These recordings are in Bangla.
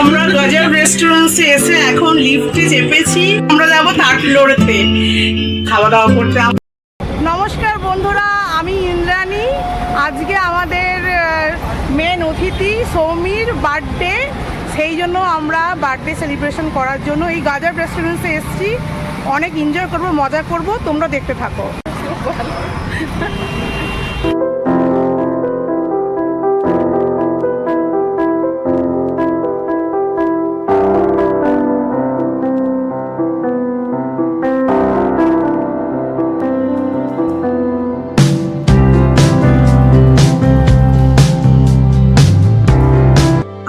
আমরা গজব রেস্টুরেন্টে এসে এখন লিফটে চেপেছি। আমরা যাবো থার্ড ফ্লোরেতে খাওয়া দাওয়া করতে। নমস্কার বন্ধুরা, আমি ইন্দ্রাণী। আজকে আমাদের মেন অতিথি সৌমির বার্থডে, সেই জন্য আমরা বার্থডে সেলিব্রেশন করার জন্য এই গজব রেস্টুরেন্টে এসেছি। অনেক এনজয় করব, মজা করব, তোমরা দেখতে থাকো।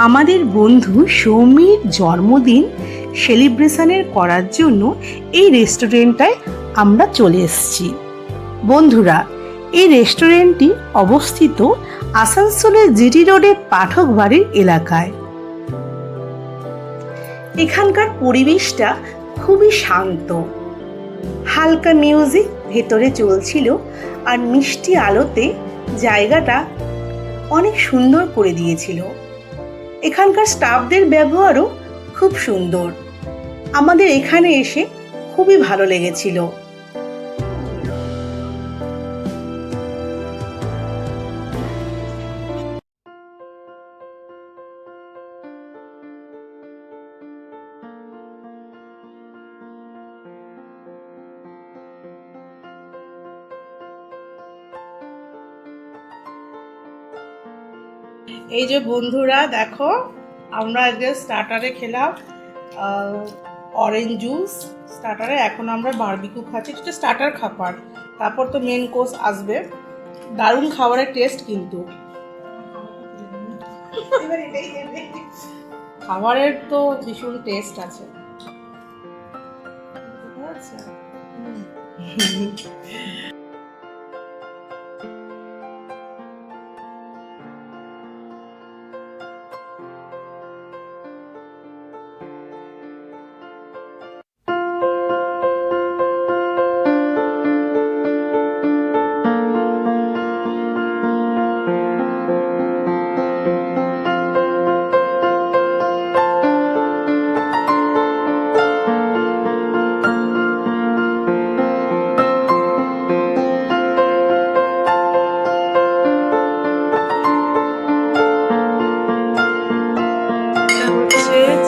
আমাদের বন্ধু সৌমির জন্মদিন সেলিব্রেশনের করার জন্য এই রেস্টুরেন্টটায় আমরা চলে এসেছি। বন্ধুরা, এই রেস্টুরেন্টটি অবস্থিত আসানসোলের জিটি রোডের পাঠক বাড়ির এলাকায়। এখানকার পরিবেশটা খুবই শান্ত, হালকা মিউজিক ভেতরে চলছিল আর মিষ্টি আলোতে জায়গাটা অনেক সুন্দর করে দিয়েছিল। এখানকার স্টাফদের ব্যবহারও খুব সুন্দর। আমাদের এখানে এসে খুবই ভালো লেগেছিল। এই যে বন্ধুরা দেখো, আমরা আজকে স্টার্টারে খেলাম অরেঞ্জ জুস স্টার্টারে। এখন আমরা বারবিকিউ খাচ্ছি, এটা স্টার্টার খাবার, তারপর তো মেন কোর্স আসবে। দারুণ খাবারের টেস্ট, কিন্তু খাবারের তো ভীষণ টেস্ট আছে।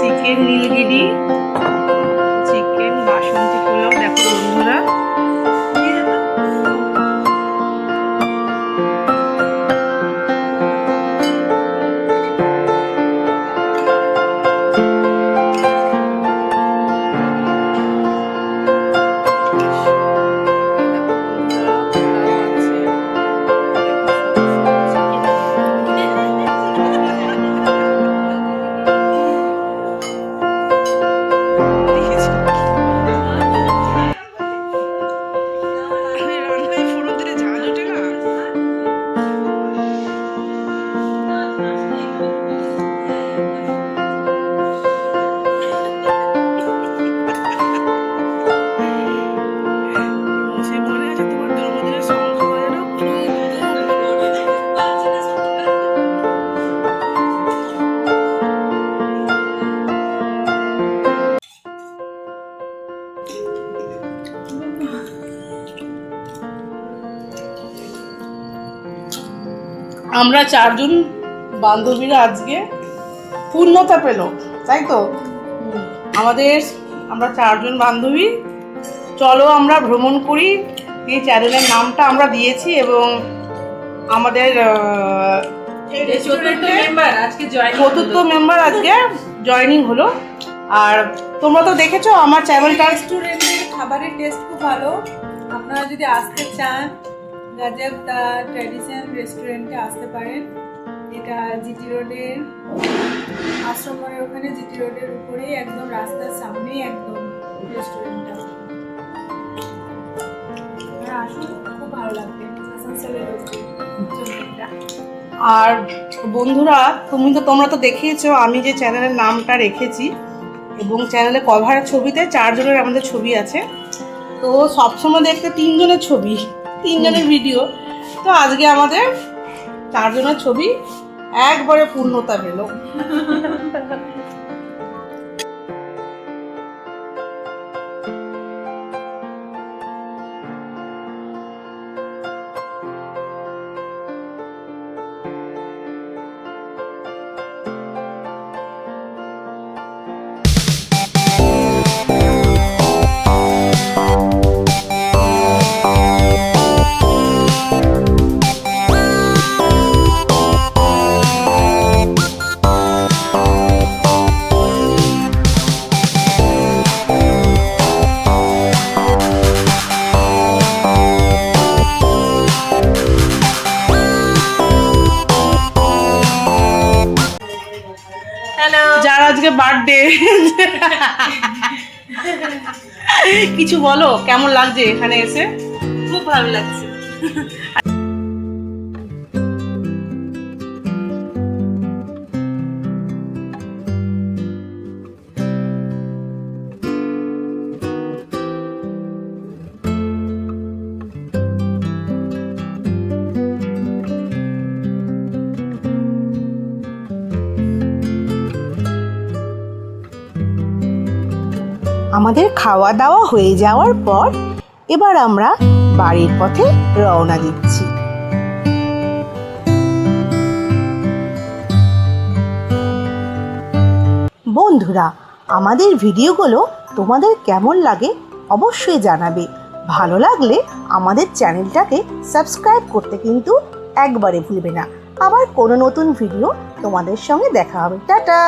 চিকেন নীলগিরি, চিকেন বাসন্তী পোলাও। দেখো বন্ধুরা, আমরা চারজন বান্ধবীরা আজকে পূর্ণতা পেল, তাই তো? আমরা চারজন বান্ধবী, চলো আমরা ভ্রমণ করি। এই চ্যানেলের নামটা আমরা দিয়েছি এবং আমাদের চতুর্থ মেম্বার আজকে জয়েনিং হলো। আর তোমরা তো দেখেছো আমার চ্যানেলটা। রেস্টুরেন্টের খাবারের টেস্ট খুব ভালো। আপনারা যদি আসতে চান গজব দ্য ট্র্যাডিশন রেস্টুরেন্টে আসতে পারেন। এটা জিটি রোডের আশ্রম মোড়ের ওখানে, জিটি রোডের উপরেই একদম রাস্তার সামনেই একদম রেস্টুরেন্টটা। আসুন, খুব ভালো লাগবে আসানসোলের রেস্টুরেন্টটা। আর বন্ধুরা, তোমরা তো দেখিয়েছো আমি যে চ্যানেলের নামটা রেখেছি এবং চ্যানেলে কভারের ছবিতে চারজনের আমাদের ছবি আছে। তো সবসময় দেখতে তিনজনের ছবি, তিনজনের ভিডিও। তো আজকে আমাদের চারজনের ছবি একবারে পূর্ণতা পেল। আজকে বার্থডে, কিছু বলো, কেমন লাগছে এখানে এসে? খুব ভালো লাগছে। আমাদের খাওয়া দাওয়া হয়ে যাওয়ার পর এবার আমরা বাড়ির পথে রওনা দিচ্ছি। বন্ধুরা, আমাদের ভিডিওগুলো তোমাদের কেমন লাগে অবশ্যই জানাবে। ভালো লাগলে আমাদের চ্যানেলটাকে সাবস্ক্রাইব করতে কিন্তু একবারে ভুলবে না। আবার কোনো নতুন ভিডিও তোমাদের সঙ্গে দেখা হবে। টাটা।